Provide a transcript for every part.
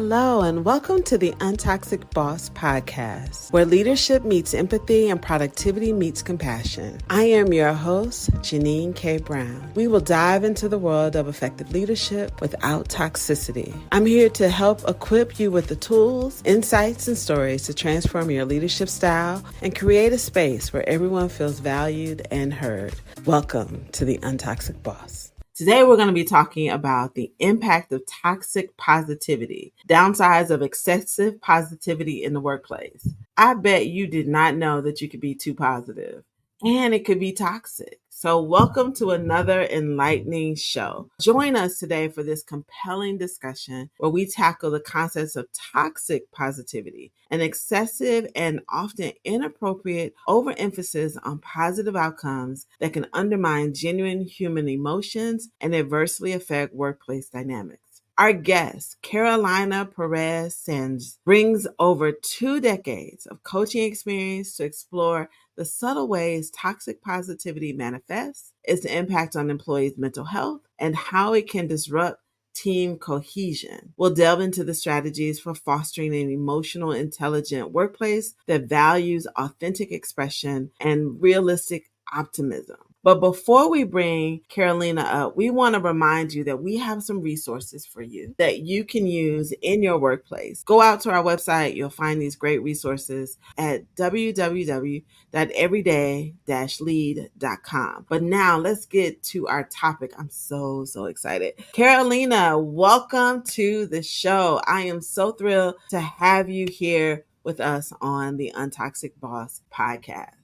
Hello, and welcome to the UnToxic Boss podcast, where leadership meets empathy and productivity meets compassion. I am your host, Janine K. Brown. We will dive into the world of effective leadership without toxicity. I'm here to help equip you with the tools, insights, and stories to transform your leadership style and create a space where everyone feels valued and heard. Welcome to the UnToxic Boss. Today, we're going to be talking about the impact of toxic positivity, downsides of excessive positivity in the workplace. I bet you did not know that you could be too positive and it could be toxic. So welcome to another enlightening show. Join us today for this compelling discussion where we tackle the concepts of toxic positivity, an excessive and often inappropriate overemphasis on positive outcomes that can undermine genuine human emotions and adversely affect workplace dynamics. Our guest, Carolina Perez Sanz, brings over 2 decades of coaching experience to explore the subtle ways toxic positivity manifests, its impact on employees' mental health, and how it can disrupt team cohesion. We'll delve into the strategies for fostering an emotional, intelligent workplace that values authentic expression and realistic optimism. But before we bring Carolina up, we want to remind you that we have some resources for you that you can use in your workplace. Go out to our website. You'll find these great resources at www.everyday-lead.com. But now let's get to our topic. I'm so excited. Carolina, welcome to the show. I am so thrilled to have you here with us on the UnToxic Boss podcast.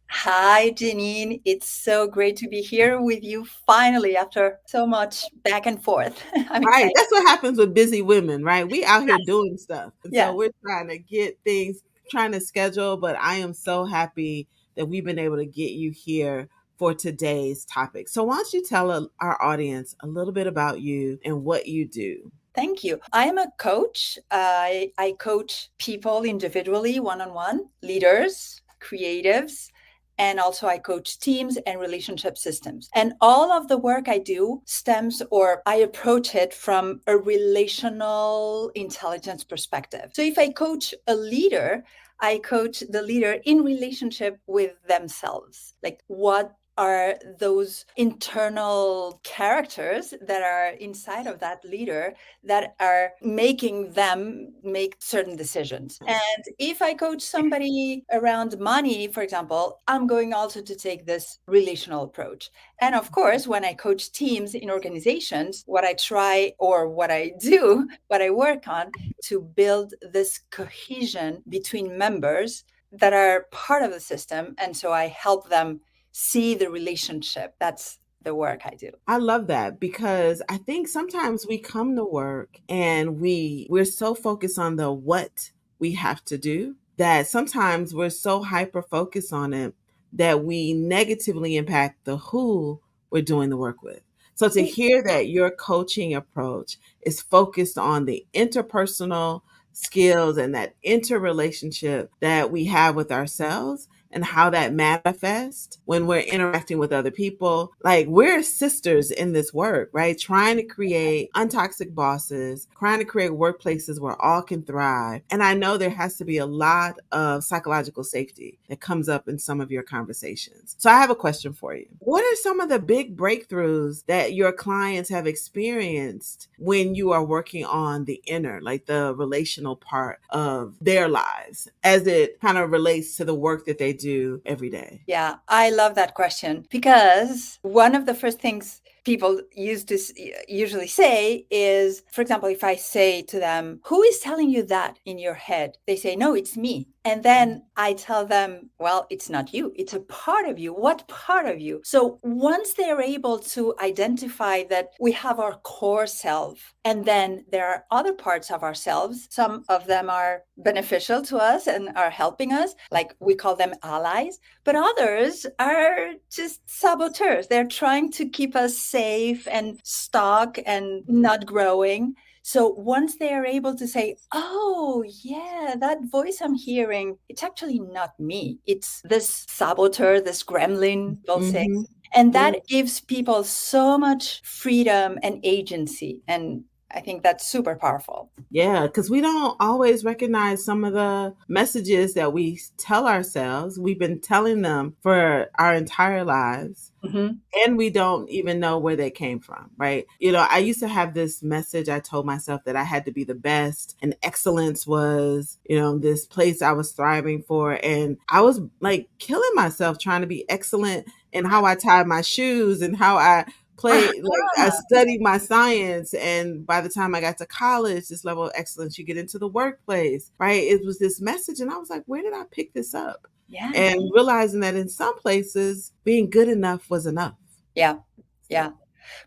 Hi, Janine. It's so great to be here with you finally after so much back and forth. I'm Right. excited. That's what happens with busy women, right? We out here doing stuff. And Yes. so we're trying to get things, trying to schedule, but I am so happy that we've been able to get you here for today's topic. So why don't you tell our audience a little bit about you and what you do? Thank you. I am a coach. I coach people individually, one-on-one, leaders, creatives, and also I coach teams and relationship systems. And all of the work I do stems, or I approach it from a relational intelligence perspective. So if I coach a leader, I coach the leader in relationship with themselves. Like, what are those internal characters that are inside of that leader that are making them make certain decisions? And if I coach somebody around money, for example, I'm going also to take this relational approach. And of course, when I coach teams in organizations, what I try, or what I do, what I work on to build this cohesion between members that are part of the system. And so I help them see the relationship. That's the work I do. I love that, because I think sometimes we come to work and we're so focused on the what we have to do that sometimes we're so hyper focused on it that we negatively impact the who we're doing the work with. So to hear that your coaching approach is focused on the interpersonal skills and that interrelationship that we have with ourselves and how that manifests when we're interacting with other people. Like, we're sisters in this work, right? Trying to create untoxic bosses, trying to create workplaces where all can thrive. And I know there has to be a lot of psychological safety that comes up in some of your conversations. So I have a question for you. What are some of the big breakthroughs that your clients have experienced when you are working on the inner, like the relational part of their lives, as it kind of relates to the work that they do every day? Yeah, I love that question, because one of the first things people usually say is, for example, if I say to them, who is telling you that in your head? They say, no, it's me. And then I tell them, well, it's not you. It's a part of you. What part of you? So once they're able to identify that we have our core self, and then there are other parts of ourselves, some of them are beneficial to us and are helping us, like we call them allies, but others are just saboteurs. They're trying to keep us safe and stuck and not growing. So once they are able to say, oh, yeah, that voice I'm hearing, it's actually not me. It's this saboteur, this gremlin, they'll say. And that gives people so much freedom and agency. And I think that's super powerful. Yeah, because we don't always recognize some of the messages that we tell ourselves. We've been telling them for our entire lives, Hmm. and we don't even know where they came from, right? I used to have this message I told myself that I had to be the best, and excellence was, this place I was thriving for. And I was like killing myself trying to be excellent in how I tied my shoes and how I play, like I studied my science. And by the time I got to college, this level of excellence, you get into the workplace, right? It was this message. And I was like, where did I pick this up? Yeah. And realizing that in some places, being good enough was enough. Yeah. So, Yeah.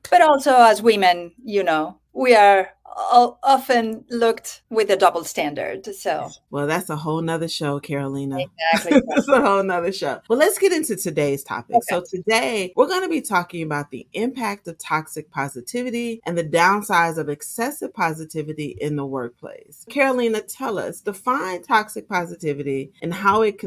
But also, as women, we are often looked with a double standard. So, well, that's a whole nother show, Carolina. exactly. That's a whole nother show. Well, let's get into today's topic. Okay. So today we're going to be talking about the impact of toxic positivity and the downsides of excessive positivity in the workplace. Carolina, tell us, define toxic positivity and how it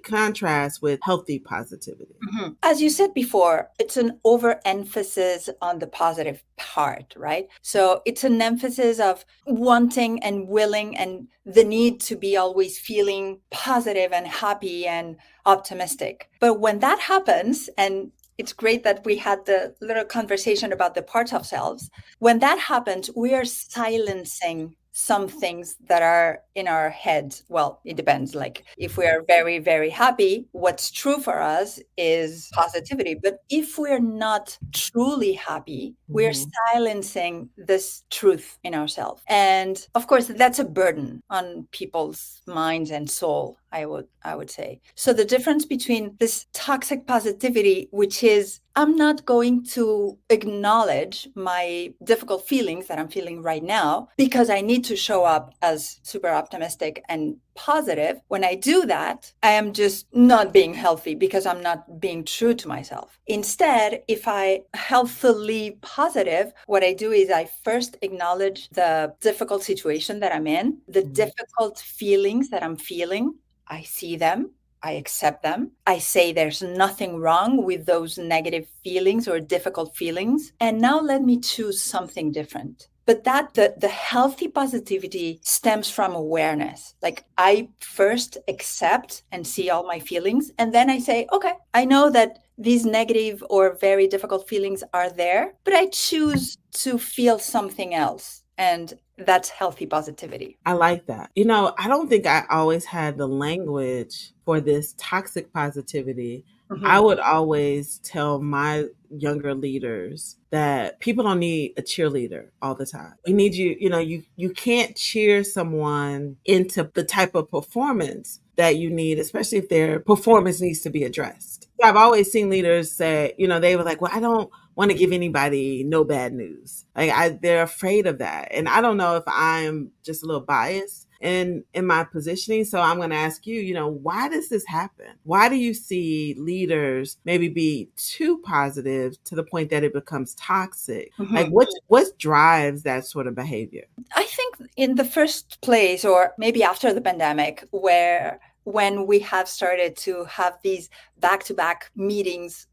contrasts with healthy positivity. Mhm. As you said before, it's an overemphasis on the positive part, right? So it's an emphasis of wanting and willing and the need to be always feeling positive and happy and optimistic. But when that happens, and it's great that we had the little conversation about the parts of selves. When that happens, we are silencing some things that are in our heads. Well, it depends. Like if we are very, very happy, what's true for us is positivity. But if we're not truly happy, we're Mhm. silencing this truth in ourselves. And of course, that's a burden on people's minds and soul, I would say. So the difference between this toxic positivity, which is I'm not going to acknowledge my difficult feelings that I'm feeling right now because I need to show up as super optimistic and positive. When I do that, I am just not being healthy because I'm not being true to myself. Instead, if I healthily positive, what I do is I first acknowledge the difficult situation that I'm in, the Mhm. difficult feelings that I'm feeling. I see them. I accept them. I say there's nothing wrong with those negative feelings or difficult feelings. And now let me choose something different. But that the healthy positivity stems from awareness. Like I first accept and see all my feelings. And then I say, okay, I know that these negative or very difficult feelings are there, but I choose to feel something else. And that's healthy positivity. I like that. I don't think I always had the language for this toxic positivity. I Mhm. would always tell my younger leaders that people don't need a cheerleader all the time. We need you, you can't cheer someone into the type of performance that you need, especially if their performance needs to be addressed. I've always seen leaders say, they were like, well, I don't want to give anybody no bad news. They're afraid of that. And I don't know if I'm just a little biased in my positioning. So I'm going to ask you, why does this happen? Why do you see leaders maybe be too positive to the point that it becomes toxic? Like Mhm. what drives that sort of behavior? I think in the first place, or maybe after the pandemic, where when we have started to have these back-to-back meetings,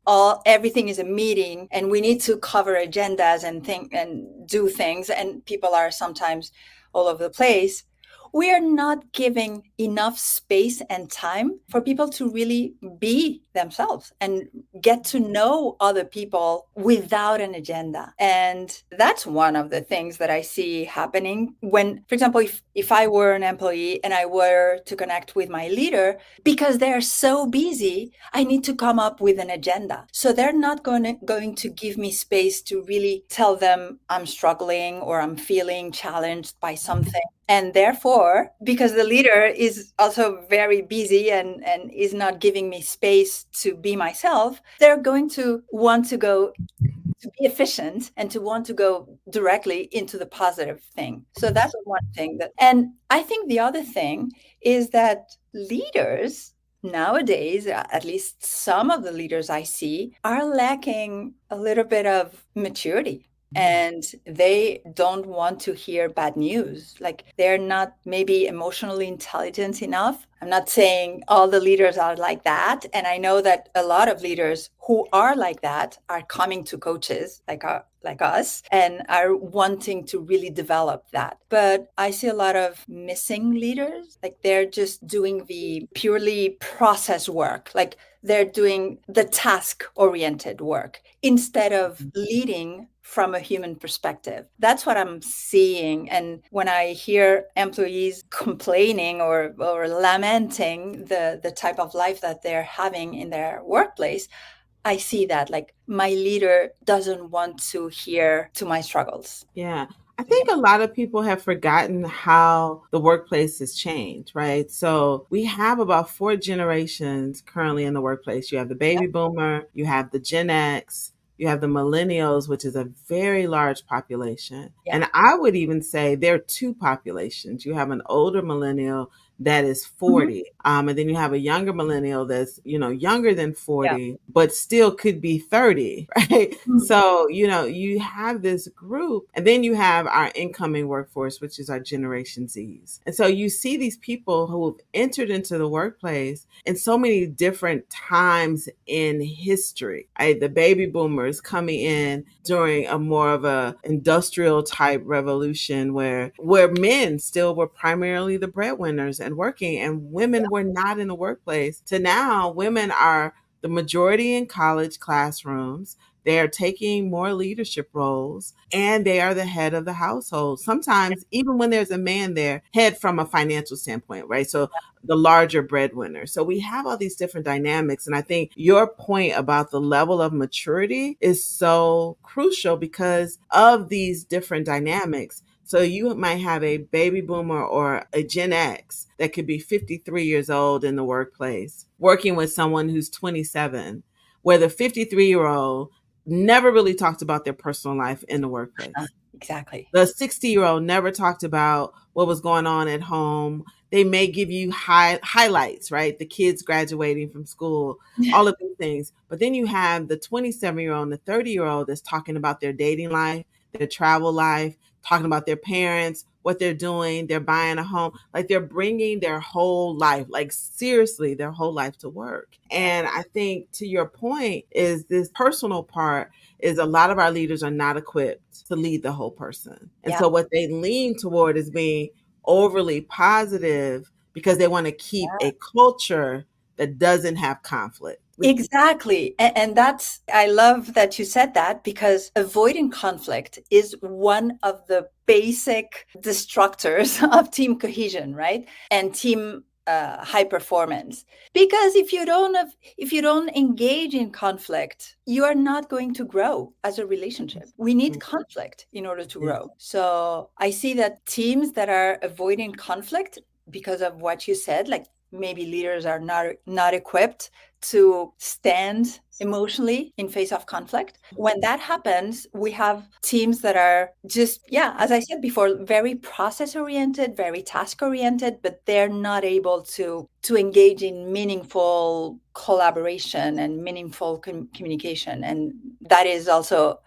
everything is a meeting, and we need to cover agendas and think and do things, and people are sometimes all over the place. We are not giving enough space and time for people to really be themselves and get to know other people without an agenda. And that's one of the things that I see happening when, for example, if I were an employee and I were to connect with my leader, because they're so busy, I need to come up with an agenda. So they're not going to give me space to really tell them I'm struggling or I'm feeling challenged by something. And therefore, because the leader is also very busy and is not giving me space to be myself, they're going to want to go to be efficient and to want to go directly into the positive thing. So that's one thing and I think the other thing is that leaders nowadays, at least some of the leaders I see, are lacking a little bit of maturity. and they don't want to hear bad news. Like they're not maybe emotionally intelligent enough. I'm not saying all the leaders are like that. And I know that a lot of leaders who are like that are coming to coaches like us and are wanting to really develop that. But I see a lot of missing leaders. Like they're just doing the purely process work. Like they're doing the task oriented work instead of leading from a human perspective. That's what I'm seeing. And when I hear employees complaining or lamenting the type of life that they're having in their workplace, I see that like my leader doesn't want to hear to my struggles. Yeah. I think a lot of people have forgotten how the workplace has changed, right? So we have about 4 generations currently in the workplace. You have the baby boomer, you have the Gen X, you have the millennials, which is a very large population. Yeah. And I would even say there are 2 populations. You have an older millennial that is 40. And then you have a younger millennial that's, younger than 40, but still could be 30, right? So, you have this group, and then you have our incoming workforce, which is our Generation Zs. And so you see these people who have entered into the workplace in so many different times in history, right? The baby boomers coming in during a more of a industrial type revolution where men still were primarily the breadwinners and working, and women were not in the workplace, to now women are the majority in college classrooms. They are taking more leadership roles, and they are the head of the household. Sometimes, even when there's a man there, head from a financial standpoint, right? So the larger breadwinner. So we have all these different dynamics. And I think your point about the level of maturity is so crucial because of these different dynamics. So you might have a baby boomer or a Gen X that could be 53 years old in the workplace, working with someone who's 27, where the 53-year-old never really talked about their personal life in the workplace. Exactly. The 60-year-old never talked about what was going on at home. They may give you highlights, right? The kids graduating from school, all of these things. But then you have the 27-year-old and the 30-year-old that's talking about their dating life, their travel life, talking about their parents, what they're doing, they're buying a home. Like they're bringing their whole life, like seriously, their whole life to work. And I think to your point is this personal part is a lot of our leaders are not equipped to lead the whole person. And so what they lean toward is being overly positive because they want to keep a culture that doesn't have conflict. Exactly. And that's, I love that you said that because avoiding conflict is one of the basic destructors of team cohesion, right? And team high performance. Because if you don't engage in conflict, you are not going to grow as a relationship. We need conflict in order to grow. So I see that teams that are avoiding conflict because of what you said, like maybe leaders are not equipped to stand emotionally in face of conflict. When that happens, we have teams that are just, as I said before, very process oriented, very task oriented, but they're not able to engage in meaningful collaboration and meaningful communication. And that is also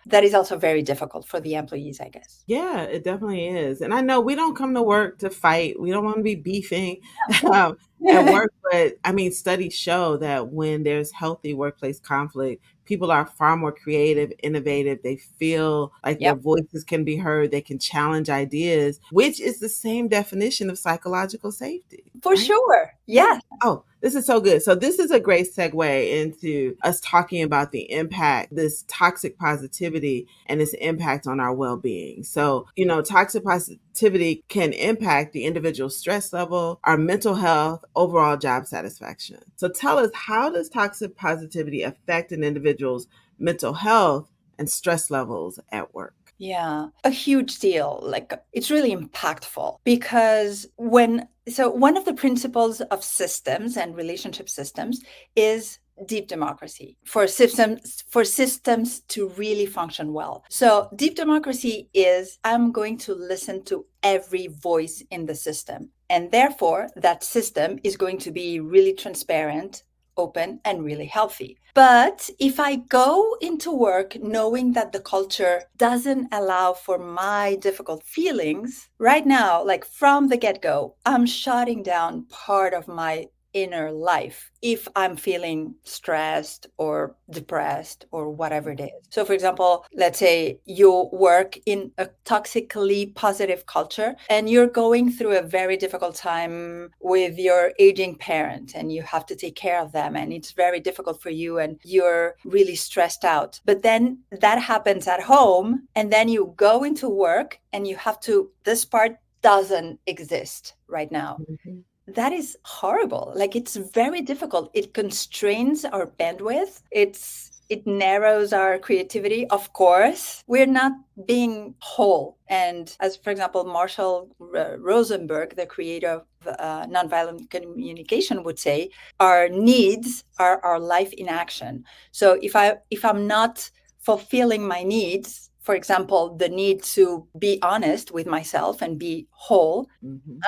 very difficult for the employees, I guess. Yeah, it definitely is. And I know we don't come to work to fight. We don't want to be beefing at work. But I mean, studies show that when there's healthy workplace conflict, people are far more creative, innovative. They feel like their voices can be heard. They can challenge ideas, which is the same definition of psychological safety. For sure. Yeah. Oh, this is so good. So this is a great segue into us talking about the impact, this toxic positivity and its impact on our well-being. So, toxic positivity can impact the individual's stress level, our mental health, overall job satisfaction. So tell us, how does toxic positivity affect an individual's mental health and stress levels at work? Yeah, a huge deal. Like it's really impactful because one of the principles of systems and relationship systems is deep democracy for systems to really function well. So deep democracy is I'm going to listen to every voice in the system. And therefore, that system is going to be really transparent, open and really healthy. But if I go into work knowing that the culture doesn't allow for my difficult feelings, right now, like from the get-go, I'm shutting down part of my inner life if I'm feeling stressed or depressed or whatever it is. So, for example, let's say you work in a toxically positive culture and you're going through a very difficult time with your aging parent and you have to take care of them and it's very difficult for you and you're really stressed out. But then that happens at home and then you go into work and you have to, this part doesn't exist right now. Mm-hmm. That is horrible. Like it's very difficult. It constrains our bandwidth. It narrows our creativity. Of course, we're not being whole. And as, for example, Marshall Rosenberg, the creator of nonviolent communication, would say, our needs are our life in action. So if I'm not fulfilling my needs, for example, the need to be honest with myself and be whole,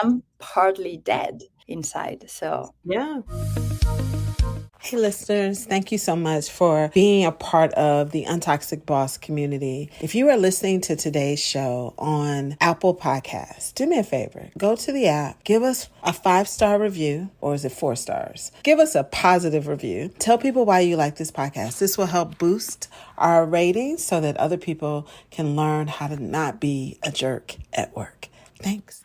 I'm partly dead inside. So, Yeah. Hey, listeners, thank you so much for being a part of the UnToxic Boss community. If you are listening to today's show on Apple Podcasts, do me a favor. Go to the app, give us a 5-star review, or is it 4 stars? Give us a positive review. Tell people why you like this podcast. This will help boost our ratings so that other people can learn how to not be a jerk at work. Thanks.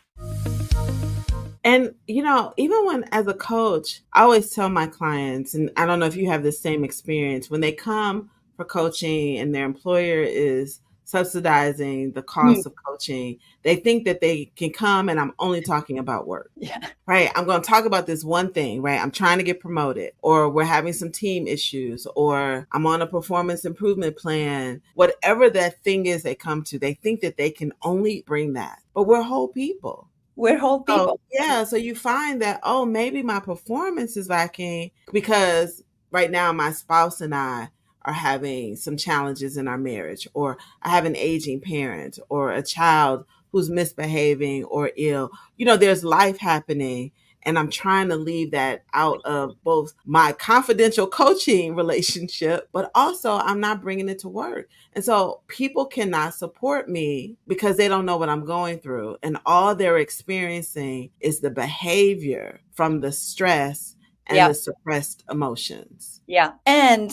And, even when as a coach, I always tell my clients, and I don't know if you have the same experience, when they come for coaching and their employer is subsidizing the cost of coaching, they think that they can come and I'm only talking about work. yeah. Right. I'm going to talk about this one thing, right? I'm trying to get promoted, or we're having some team issues, or I'm on a performance improvement plan. Whatever that thing is they come to, they think that they can only bring that. But we're whole people. We're whole people. So you find that, maybe my performance is lacking because right now my spouse and I are having some challenges in our marriage, or I have an aging parent or a child who's misbehaving or ill. There's life happening. And I'm trying to leave that out of both my confidential coaching relationship, but also I'm not bringing it to work. And so people cannot support me because they don't know what I'm going through. And all they're experiencing is the behavior from the stress and the suppressed emotions. Yeah. And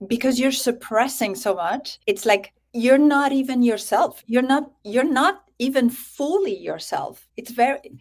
because you're suppressing so much, it's like you're not even yourself. You're not even fully yourself. It's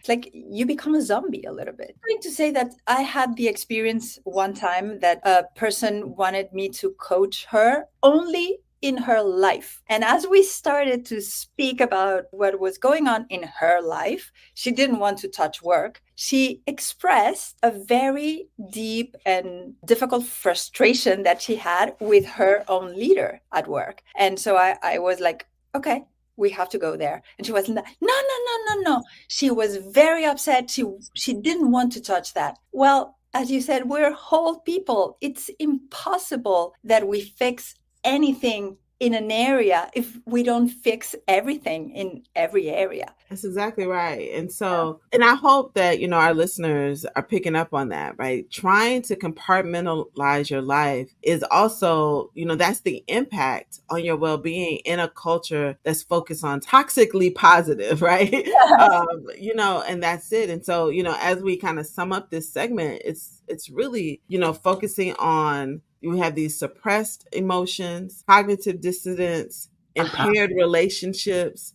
like you become a zombie a little bit. I'm going to say that I had the experience one time that a person wanted me to coach her only in her life. And as we started to speak about what was going on in her life, she didn't want to touch work. She expressed a very deep and difficult frustration that she had with her own leader at work. And so I was like, okay, we have to go there. And she was like, no. She was very upset. She didn't want to touch that. Well, as you said, we're whole people. It's impossible that we fix anything in an area if we don't fix everything in every area. That's exactly right. And so, and I hope that, our listeners are picking up on that, right? Trying to compartmentalize your life is also, that's the impact on your well-being in a culture that's focused on toxically positive, right? And that's it. And so, as we kind of sum up this segment, it's really, focusing on, we have these suppressed emotions, cognitive dissonance, impaired relationships.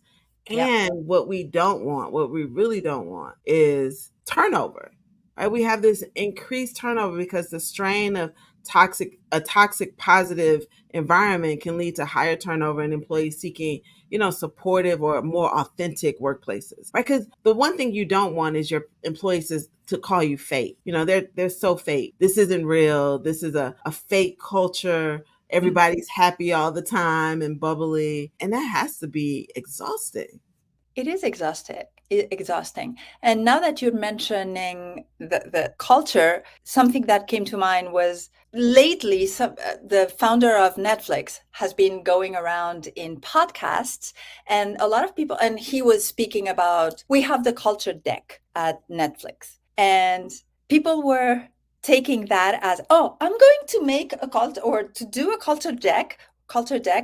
And what we really don't want is turnover, right? We have this increased turnover because the strain of a toxic positive environment can lead to higher turnover and employees seeking, supportive or more authentic workplaces, right? Because the one thing you don't want is your employees to call you fake. They're so fake. This isn't real. This is a fake culture. Everybody's happy all the time and bubbly. And that has to be exhausting. It is exhausting. And now that you're mentioning the culture, something that came to mind was lately, the founder of Netflix has been going around in podcasts, and a lot of people, and he was speaking about, we have the culture deck at Netflix. And people were taking that as, oh, I'm going to make a cult or to do a culture deck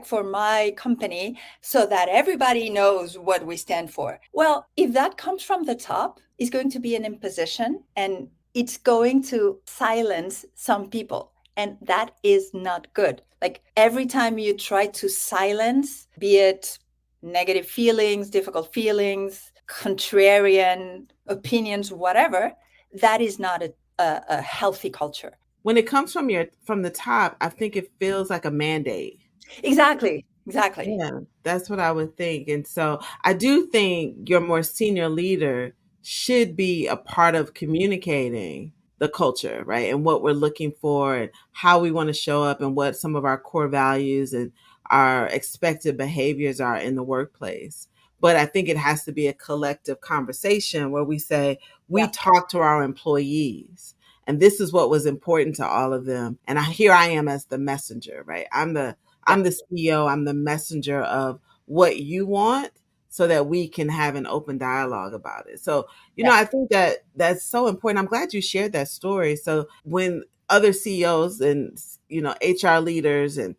for my company so that everybody knows what we stand for. Well, if that comes from the top, it's going to be an imposition and it's going to silence some people. And that is not good. Like every time you try to silence, be it negative feelings, difficult feelings, contrarian opinions, whatever, that is not a healthy culture. When it comes from the top, I think it feels like a mandate. Exactly. Yeah, that's what I would think. And so I do think your more senior leader should be a part of communicating the culture, right? And what we're looking for and how we want to show up and what some of our core values and our expected behaviors are in the workplace. But I think it has to be a collective conversation where we say, we Yeah. talk to our employees. And this is what was important to all of them. And here I am as the messenger, right? I'm the CEO, I'm the messenger of what you want so that we can have an open dialogue about it. So, Yeah. I think that that's so important. I'm glad you shared that story. So when other CEOs and, HR leaders and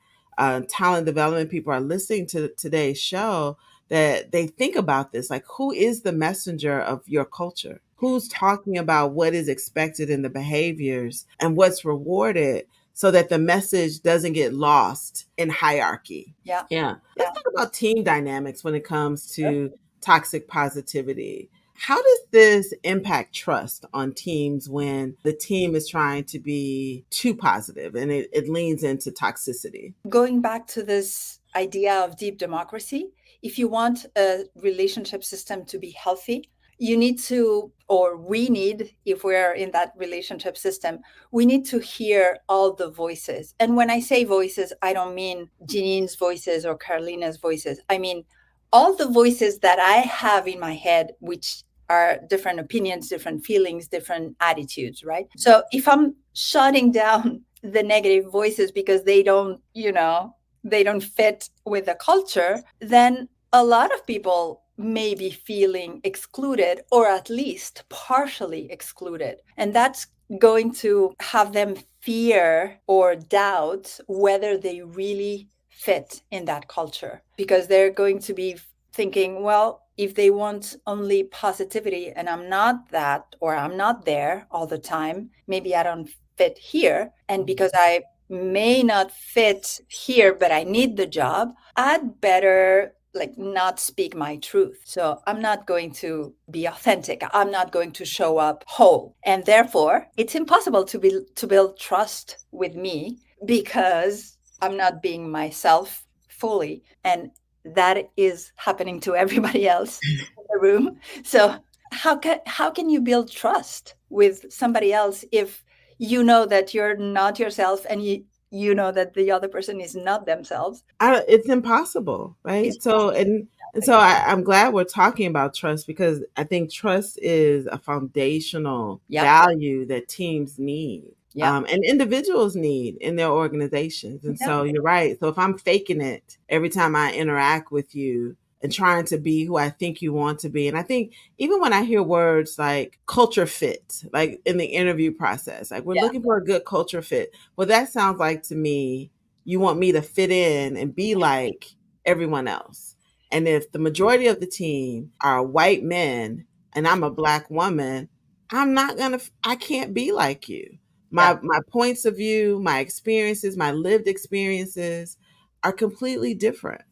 talent development people are listening to today's show, that they think about this, like who is the messenger of your culture? Who's talking about what is expected in the behaviors and what's rewarded so that the message doesn't get lost in hierarchy? Yeah. Yeah. Let's talk about team dynamics when it comes to toxic positivity. How does this impact trust on teams when the team is trying to be too positive and it leans into toxicity? Going back to this idea of deep democracy, if you want a relationship system to be healthy, you need to, or we need, if we're in that relationship system, we need to hear all the voices. And when I say voices, I don't mean Janine's voices or Carolina's voices. I mean all the voices that I have in my head, which are different opinions, different feelings, different attitudes, right? So if I'm shutting down the negative voices because they don't, they don't fit with the culture, then a lot of people may be feeling excluded or at least partially excluded. And that's going to have them fear or doubt whether they really fit in that culture because they're going to be thinking, well, if they want only positivity and I'm not that, or I'm not there all the time, maybe I don't fit here. And because I may not fit here, but I need the job, I'd better like not speak my truth. So I'm not going to be authentic. I'm not going to show up whole. And therefore, it's impossible to build trust with me because I'm not being myself fully. And that is happening to everybody else in the room. So how can you build trust with somebody else if you know that you're not yourself and you know that the other person is not themselves? It's impossible, right? It's So I'm glad we're talking about trust because I think trust is a foundational value that teams need. And individuals need in their organizations. And so you're right. So if I'm faking it every time I interact with you and trying to be who I think you want to be, and I think even when I hear words like culture fit, like in the interview process, like we're looking for a good culture fit. Well, that sounds like to me, you want me to fit in and be like everyone else. And if the majority of the team are white men and I'm a Black woman, I can't be like you. My points of view, my experiences, my lived experiences are completely different.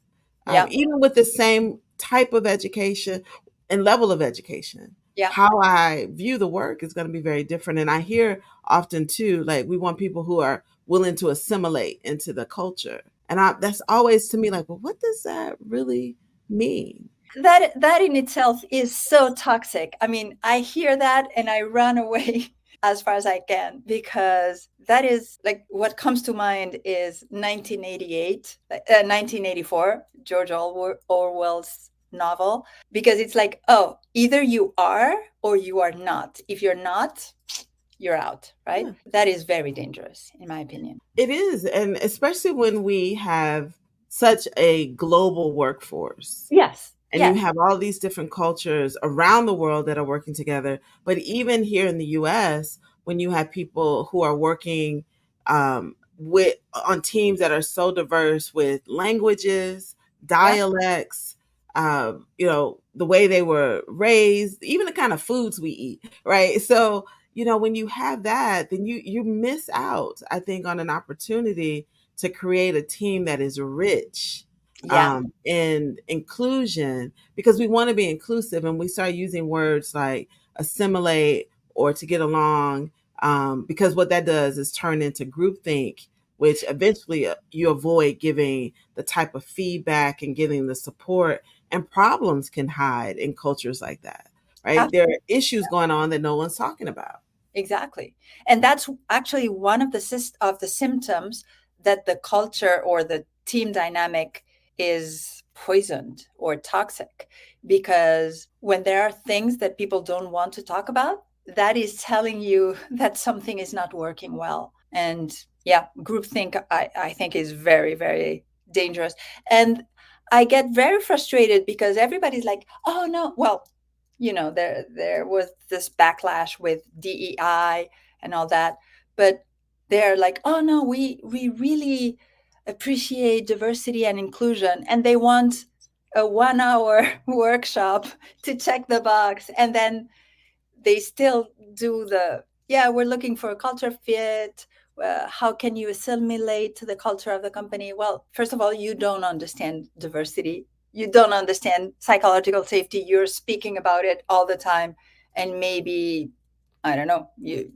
Even with the same type of education and level of education, how I view the work is going to be very different. And I hear often too, like we want people who are willing to assimilate into the culture. And that's always to me like, well, what does that really mean? That in itself is so toxic. I mean, I hear that and I run away as far as I can because that is like what comes to mind is 1984, George Orwell's novel, because it's like, oh, either you are or you are not. If you're not, you're out, right? Yeah. That is very dangerous, in my opinion. It is. And especially when we have such a global workforce. Yes. And you have all these different cultures around the world that are working together. But even here in the US, when you have people who are working with on teams that are so diverse with languages, Yeah. dialects, the way they were raised, even the kind of foods we eat, right? So, when you have that, then you miss out, I think, on an opportunity to create a team that is rich Yeah. in inclusion, because we want to be inclusive, and we start using words like assimilate or to get along, because what that does is turn into groupthink, which eventually you avoid giving the type of feedback and giving the support, and problems can hide in cultures like that, right? There are issues going on that no one's talking about. Exactly. And that's actually one of the symptoms that the culture or the team dynamic is poisoned or toxic. Because when there are things that people don't want to talk about, that is telling you that something is not working well. And yeah, groupthink, I think, is very, very dangerous. And I get very frustrated because everybody's like, oh no, well, there was this backlash with DEI and all that, but they're like, oh no, we really appreciate diversity and inclusion, and they want a 1 hour workshop to check the box, and then they still do the, yeah, we're looking for a culture fit. How can you assimilate to the culture of the company? Well, first of all, you don't understand diversity. You don't understand psychological safety. You're speaking about it all the time. And maybe, I don't know,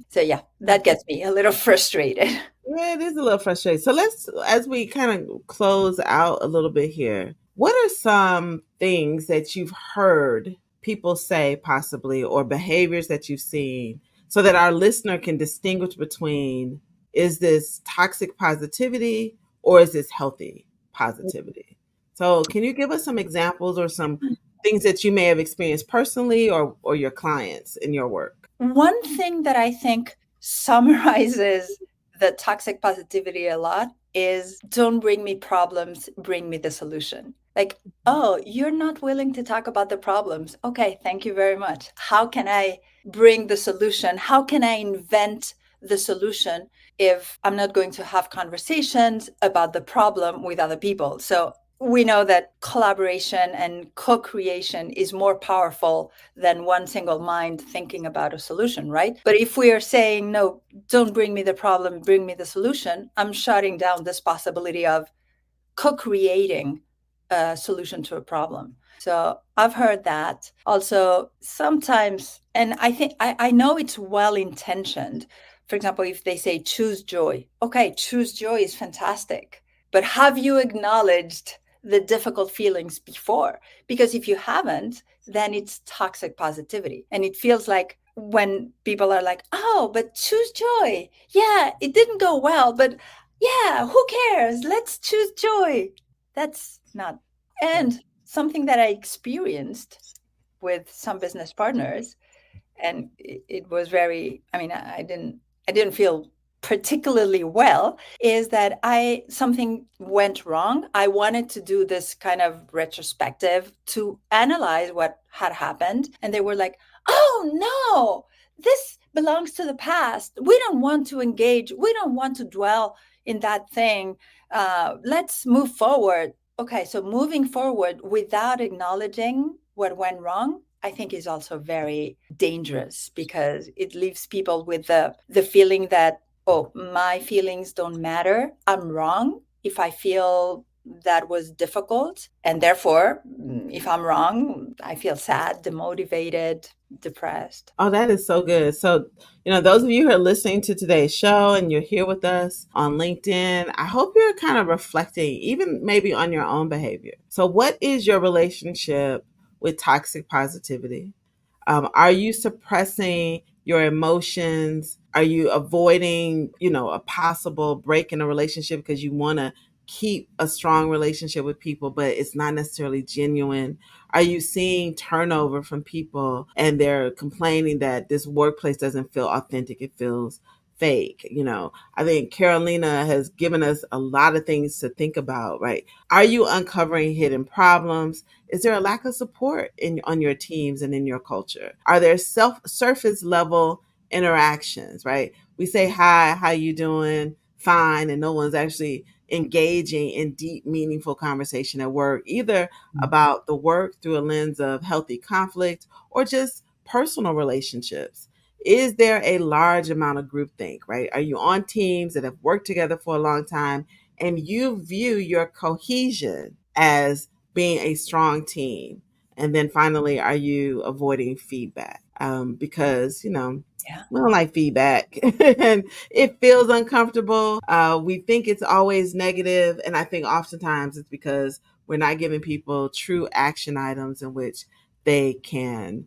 so yeah, that gets me a little frustrated. Yeah, it is a little frustrating. So let's, as we kind of close out a little bit here, what are some things that you've heard people say, possibly, or behaviors that you've seen, so that our listener can distinguish between, is this toxic positivity or is this healthy positivity? So can you give us some examples or some things that you may have experienced personally, or your clients in your work? One thing that I think summarizes the toxic positivity a lot is, don't bring me problems, bring me the solution. Like, oh, you're not willing to talk about the problems. Okay, thank you very much. How can I bring the solution? How can I invent the solution if I'm not going to have conversations about the problem with other people? So we know that collaboration and co-creation is more powerful than one single mind thinking about a solution, right? But if we are saying, no, don't bring me the problem, bring me the solution, I'm shutting down this possibility of co-creating a solution to a problem. So I've heard that. Also, sometimes, and I think I know it's well intentioned. For example, if they say choose joy, okay, choose joy is fantastic. But have you acknowledged the difficult feelings before? Because if you haven't, then it's toxic positivity. And it feels like when people are like, oh, but choose joy. Yeah, it didn't go well, but yeah, who cares? Let's choose joy. That's not. And something that I experienced with some business partners, and it was very, I mean, I didn't feel particularly well, is that something went wrong. I wanted to do this kind of retrospective to analyze what had happened, and they were like, oh no, this belongs to the past. We don't want to engage, we don't want to dwell in that thing. Let's move forward. Okay, so moving forward without acknowledging what went wrong, I think, is also very dangerous, because it leaves people with the feeling that, oh, my feelings don't matter. I'm wrong if I feel that was difficult. And therefore, if I'm wrong, I feel sad, demotivated, depressed. Oh, that is so good. So, those of you who are listening to today's show and you're here with us on LinkedIn, I hope you're kind of reflecting, even maybe on your own behavior. So, what is your relationship with toxic positivity? Are you suppressing your emotions? Are you avoiding, a possible break in a relationship because you want to keep a strong relationship with people, but it's not necessarily genuine? Are you seeing turnover from people and they're complaining that this workplace doesn't feel authentic? It feels fake. I think Carolina has given us a lot of things to think about, right? Are you uncovering hidden problems? Is there a lack of support on your teams and in your culture? Are there surface level interactions, right? We say hi, how you doing? Fine, and no one's actually engaging in deep, meaningful conversation at work, either about the work through a lens of healthy conflict or just personal relationships. Is there a large amount of groupthink, right? Are you on teams that have worked together for a long time and you view your cohesion as being a strong team? And then finally, are you avoiding feedback? Because, Yeah. we don't like feedback and it feels uncomfortable. We think it's always negative, and I think oftentimes it's because we're not giving people true action items in which they can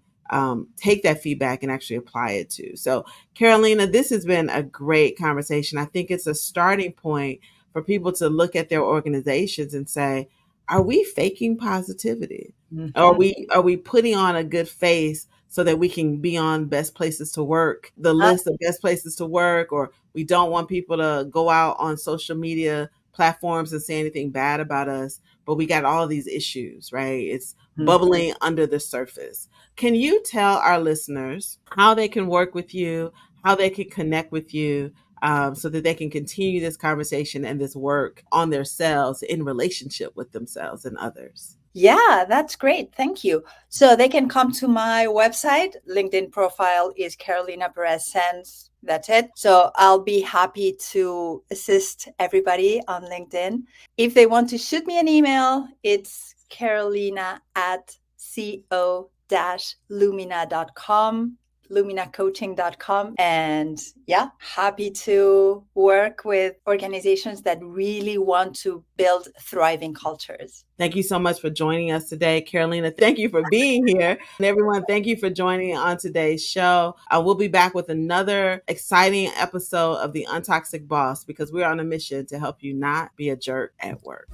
take that feedback and actually apply it to. So, Carolina, this has been a great conversation. I think it's a starting point for people to look at their organizations and say, are we faking positivity? Are we putting on a good face so that we can be on best places to work, the list of best places to work, or we don't want people to go out on social media platforms and say anything bad about us, but we got all these issues, right? It's bubbling under the surface. Can you tell our listeners how they can work with you, how they can connect with you, so that they can continue this conversation and this work on themselves in relationship with themselves and others? Yeah, that's great. Thank you. So they can come to my website. LinkedIn profile is Carolina Perez Sanz. That's it. So I'll be happy to assist everybody on LinkedIn. If they want to shoot me an email, it's carolina@co-lumina.com. luminacoaching.com. And yeah, happy to work with organizations that really want to build thriving cultures. Thank you so much for joining us today, Carolina. Thank you for being here. And everyone, thank you for joining on today's show. We'll be back with another exciting episode of the UnToxic Boss, because we're on a mission to help you not be a jerk at work.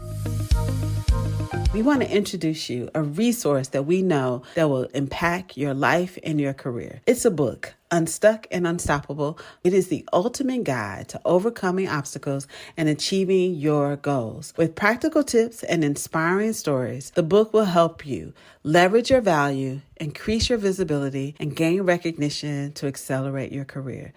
We want to introduce you a resource that we know that will impact your life and your career. It's a book, Unstuck and Unstoppable. It is the ultimate guide to overcoming obstacles and achieving your goals. With practical tips and inspiring stories, the book will help you leverage your value, increase your visibility, and gain recognition to accelerate your career.